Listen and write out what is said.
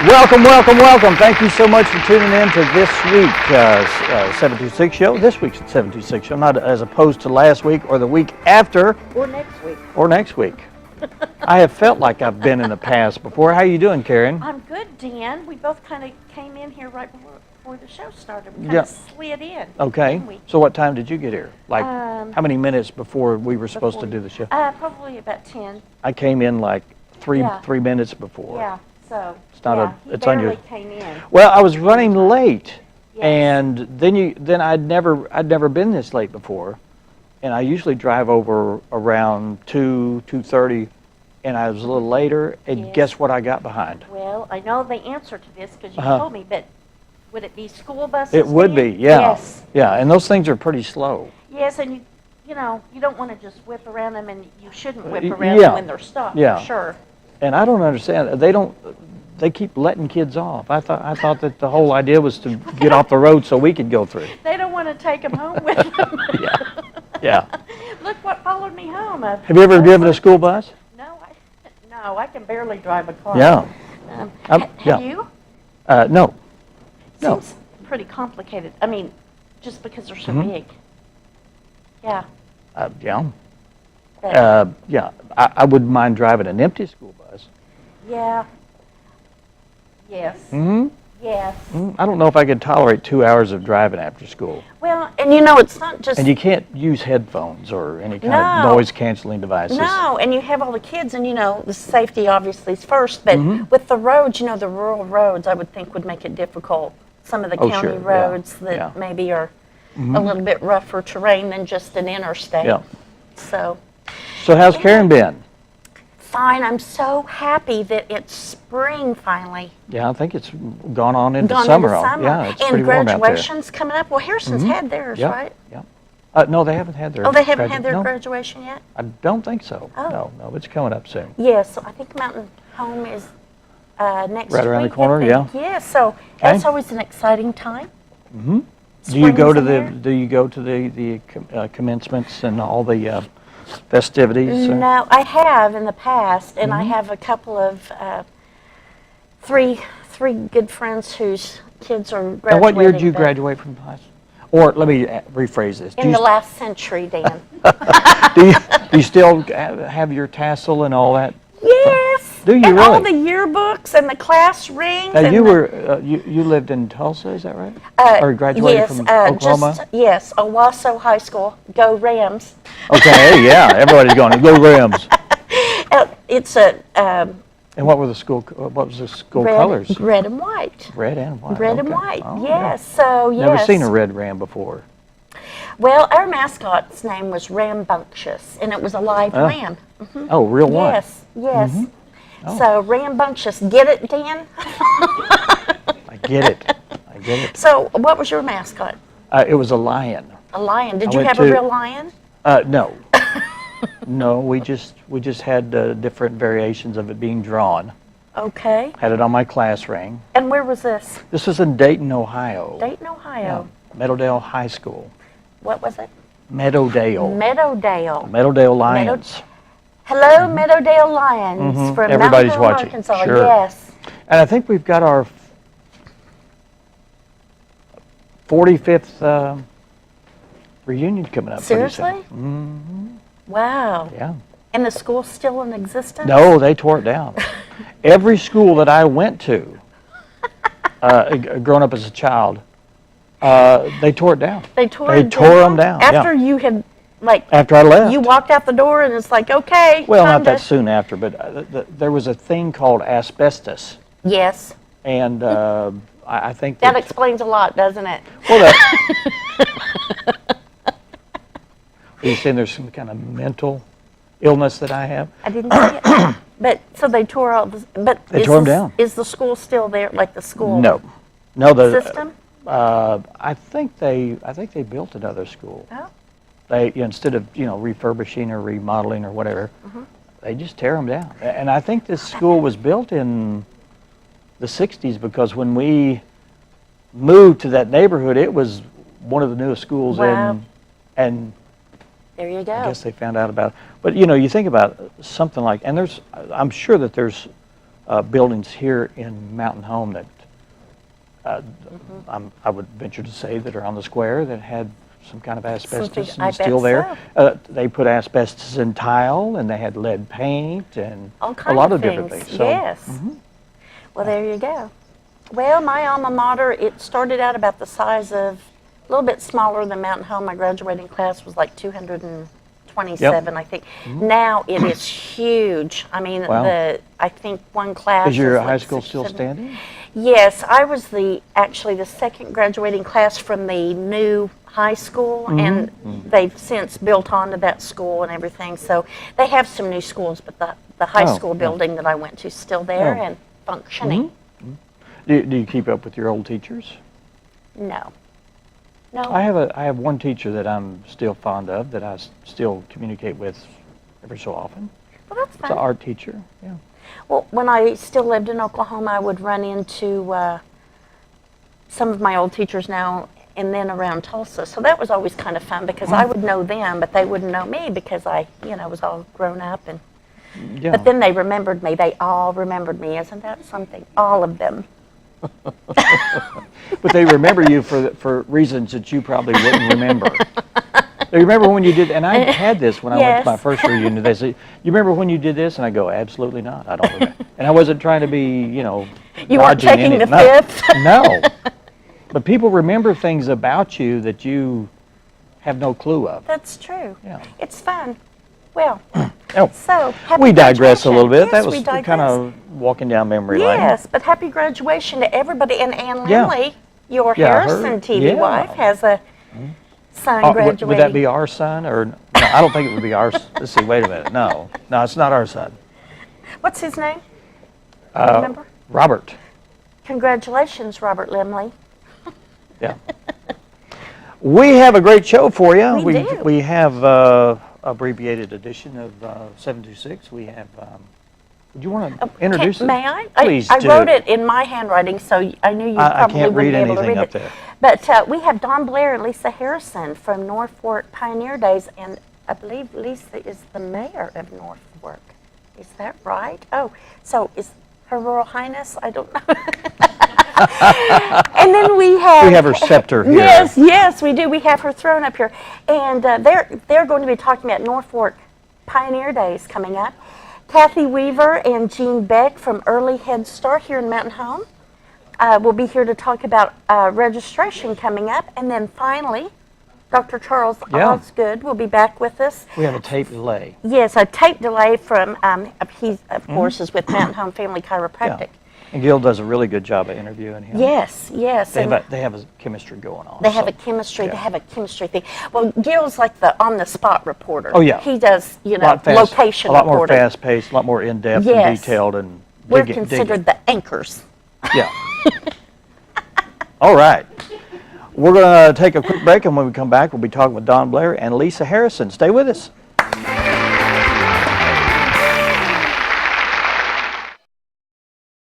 Welcome, welcome, welcome. Thank you so much for tuning in to this week 726 show. This week's 726 show, not as opposed to last week or the week after. Or next week. Or next week. I have felt like I've been in the past before. How are you doing, Karen? I'm good, Dan. We both kind of came in here right before the show started. We kind Yeah. of slid in. Okay. didn't we? So what time did you get here? Like how many minutes before we were supposed to Before- do the show? Probably about 10. I came in like three Yeah. minutes before. Yeah, so. It's not yeah, it's he barely unusual. came in. Well, I was running late, Yes. and then I'd never been this late before, and I usually drive over around 2:30, and I was a little later, and Yes. guess what I got behind? Well, I know the answer to this because you Uh-huh. told me, but would it be school buses? It would be, Dan? yeah. Yes. Yeah, and those things are pretty slow. Yes, and you know, you don't want to just whip around them, and you shouldn't whip Y- around yeah. them when they're stopped, Yeah. for sure. And I don't understand. They keep letting kids off. I thought that the whole idea was to get off the road so we could go through. They don't want to take them home with them. Yeah. Yeah. Look what followed me home. Have you ever driven a school bus? No, I can barely drive a car. Yeah. Have yeah. you? No. No. Seems pretty complicated. I mean, just because they're so Mhm. big. Yeah. Yeah. but- Yeah. I wouldn't mind driving an empty school bus. yeah. Yes. Hmm. Yes. I don't know if I could tolerate 2 hours of driving after school. Well, and you know, it's not just. And you can't use headphones or any kind No. of noise-canceling devices. No, and you have all the kids, and you know, the safety obviously is first, but Mhm. with the roads, you know, the rural roads, I would think would make it difficult. Some of the Oh, county sure, yeah, roads that yeah. maybe are a Mhm. little bit rougher terrain than just an interstate. Yeah. So, So how's Karen been? fine, I'm so happy that it's spring finally. Yeah, I think it's gone on into Gone summer. into summer. Yeah, it's and pretty warm out there. graduation's coming up. Well, Harrison's Mhm. had theirs, Yeah, right? yeah. No, they haven't had their. Oh, they haven't had their no, graduation yet? I don't think so. Oh. No, it's coming up soon. Yes, I think Mountain Home is next Right around the week, I corner, think. yeah. Yeah, so that's always an exciting time. Hmm. Do you go Spring's to in the there. Do you go to the commencements and all the festivities? No, I have in the past, and I Mhm. have a couple of three good friends whose kids are graduating. And what year did you but- graduate from high school? Or let me rephrase this. In the last century, Dan. do you still have your tassel and all that? Yes. Do you and all the really? yearbooks and the class rings. Now and you the- were you lived in Tulsa, is that right? Or graduated yes, from Oklahoma? Yes, Owasso High School. Go Rams. Okay, yeah, everybody's going to go Rams. It's a And what was the school red, colors? red and white. Red and white. Red and okay. white. Oh, yeah. Yes. So yes. Never seen a red ram before. Well, our mascot's name was Rambunctious, and it was a live Oh. ram. Oh, real one. Yes. Yes. Oh. So Rambunctious. Get it, Dan? I get it. I get it. So what was your mascot? It was a lion. A lion. Did I you went have a to- real lion? No. No, we just had different variations of it being drawn. Okay. Had it on my class ring. And where was this? This was in Dayton, Ohio. Dayton, Ohio. Yeah, Meadowdale High School. What was it? Meadowdale. Meadowdale. Meadowdale Lions. Hello, Meadowdale Lions Mhm. from Everybody's Mountain Home, watching. Arkansas. Sure. Yes. And I think we've got our 45th reunion coming up. pretty soon. Seriously? Mhm. Wow. Yeah. And the school's still in existence? No, they tore it down. Every school that I went to, growing up as a child, they tore it down. They tore They it tore 'em down, yeah. After you had, like, After I left. you walked out the door and it's like, okay. Well, time not that to- soon after, but there was a thing called asbestos, Yes. and I think That that. explains a lot, doesn't it? Well, that. Are you saying there's some kind of mental illness that I have? I didn't see it. But, so they tore all this, but. They is tore 'em the- down. Is the school still there, like the school? No, the System? I think they built another school. Oh. They instead of refurbishing or remodeling or whatever, Mm-hmm. they just tear them down. And I think this school was built in the '60s because when we moved to that neighborhood, it was one of the newest schools Wow. and There you go. I guess they found out about it. But you think about something like, and I'm sure that there's buildings here in Mountain Home that I would venture to say that are on the square that had some kind of asbestos I and still bet there. They put asbestos in tile, and they had lead paint and All a kinds lot of of different things. things. So, Yes. Well, there you go. Well, my alma mater, it started out about the size of, a little bit smaller than Mountain Home. My graduating class was like 227, I think. Now it is huge. I mean, Wow. I think one class Is your like high school 6, still 7. standing? Yes, I was actually the second graduating class from the new high school, and they've since built onto that school and everything. So they have some new schools, but the high Oh, school yeah. building that I went to is still there Oh. and functioning. Do you keep up with your old teachers? No. No. I have one teacher that I'm still fond of, that I still communicate with every so often. Well, that's It's an fine. art teacher, yeah. Well, when I still lived in Oklahoma, I would run into some of my old teachers now and then around Tulsa. So that was always kind of fun because I would know them, but they wouldn't know me because I, was all grown up. And Yeah. But then they remembered me. They all remembered me. Isn't that something? All of them. But they remember you for reasons that you probably wouldn't remember. They remember when you did, and I had this when I went to my Yes. first reunion. They say, "You remember when you did this?" And I go, "Absolutely not. I don't remember." And I wasn't trying to be, You weren't dodging taking any- the no, fifth? No. But people remember things about you that you have no clue of. That's true. Yeah. It's fun. Well, Oh, so happy we digress a little bit. graduation. That was Yes, we kind digress. of walking down memory lane. Yes, but happy graduation to everybody. And Ann Yeah. Lindley, your Yeah, her- Harrison TV yeah. wife, has a son Oh, graduating. would that be our son or no? I don't think it would be our. Let's see. Wait a minute. No, it's not our son. What's his name? Remember? Robert. Congratulations, Robert Lindley. Yeah. We have a great show for you. We do. We have abbreviated edition of 726. We have. Would you want to introduce it? May I? Please I do. wrote it in my handwriting, so I knew you I probably can't wouldn't read be able to anything read up it. there. But we have Don Blair and Lisa Harrison from Norfolk Pioneer Days, and I believe Lisa is the mayor of Norfolk. Is that right? Oh, so is Her Royal Highness? I don't know. And then we have her scepter here. Yes, we do. We have her throne up here, and they're going to be talking about Norfolk Pioneer Days coming up. Kathy Weaver and Jean Beck from Early Head Start here in Mountain Home will be here to talk about registration coming up, and then finally, Dr. Charles Yeah. Osgood will be back with us. We have a tape delay. Yes, a tape delay from he of course is with Mountain Home Family Chiropractic. Yeah. And Gil does a really good job of interviewing him. Yes. They and have a chemistry going on. They have so, a chemistry. yeah. They have a chemistry thing. Well, Gil's like the on-the-spot reporter. Oh, yeah. He does, a lot fast, location a lot more reporting. fast-paced, a lot more in-depth Yes. and detailed and We're digging. considered the anchors. Yeah. All right. We're going to take a quick break, and when we come back, we'll be talking with Don Blair and Lisa Harrison. Stay with us.